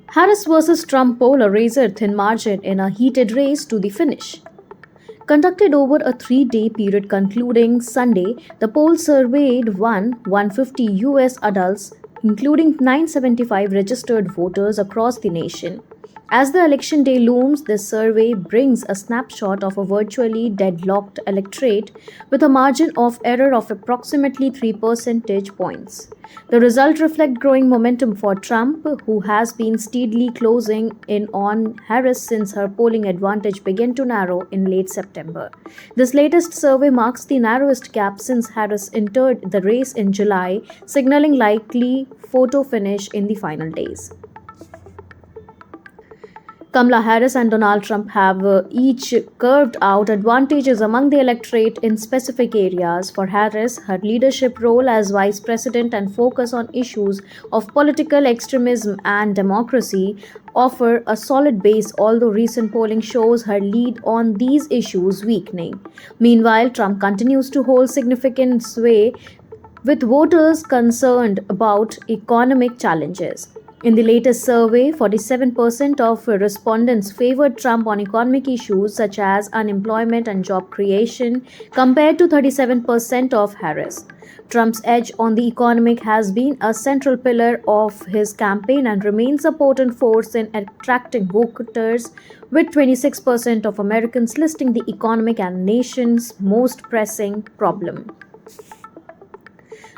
Harris versus Trump poll, a razor thin margin in a heated race to the finish. Conducted over a 3 day period concluding Sunday, the poll surveyed 150 US adults, including 975 registered voters across the nation. As the election day looms, this survey brings a snapshot of a virtually deadlocked electorate with a margin of error of approximately 3 percentage points. The results reflect growing momentum for Trump, who has been steadily closing in on Harris since her polling advantage began to narrow in late September. This latest survey marks the narrowest gap since Harris entered the race in July, signaling likely photo finish in the final days. Kamala Harris and Donald Trump have each carved out advantages among the electorate in specific areas. For Harris, her leadership role as vice president and focus on issues of political extremism and democracy offer a solid base, although recent polling shows her lead on these issues weakening. Meanwhile, Trump continues to hold significant sway with voters concerned about economic challenges. In the latest survey, 47% of respondents favored Trump on economic issues such as unemployment and job creation, compared to 37% of Harris. Trump's edge on the economic has been a central pillar of his campaign and remains a potent force in attracting voters, with 26% of Americans listing the economic as nation's most pressing problem.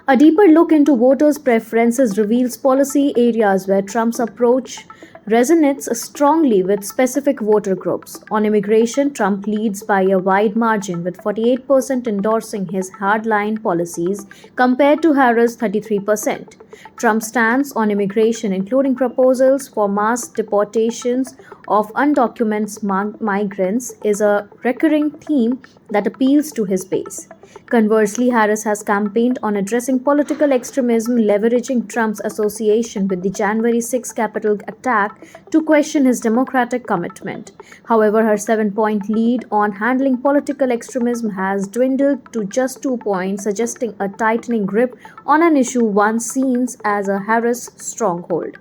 A deeper look into voters' preferences reveals policy areas where Trump's approach resonates strongly with specific voter groups. On immigration, Trump leads by a wide margin, with 48% endorsing his hardline policies compared to Harris' 33%. Trump's stance on immigration, including proposals for mass deportations of undocumented migrants, is a recurring theme that appeals to his base. Conversely, Harris has campaigned on addressing political extremism, leveraging Trump's association with the January 6 Capitol attack to question his democratic commitment. However, her 7 point lead on handling political extremism has dwindled to just 2 points, suggesting a tightening grip on an issue once seen as a Harris stronghold.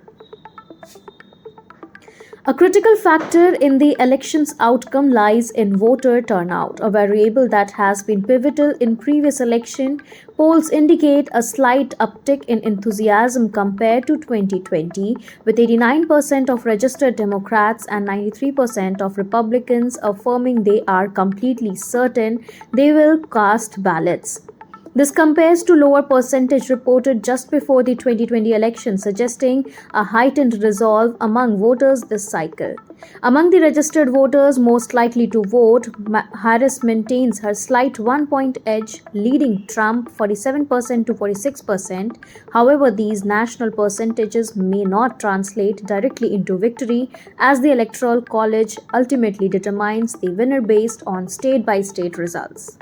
A critical factor in the election's outcome lies in voter turnout, a variable that has been pivotal in previous election. Polls indicate a slight uptick in enthusiasm compared to 2020, with 89% of registered Democrats and 93% of Republicans affirming they are completely certain they will cast ballots. This compares to lower percentage reported just before the 2020 election, suggesting a heightened resolve among voters this cycle. Among the registered voters most likely to vote, Harris maintains her slight 1 point edge, leading Trump 47% to 46%. However, these national percentages may not translate directly into victory, as the Electoral College ultimately determines the winner based on state by state results.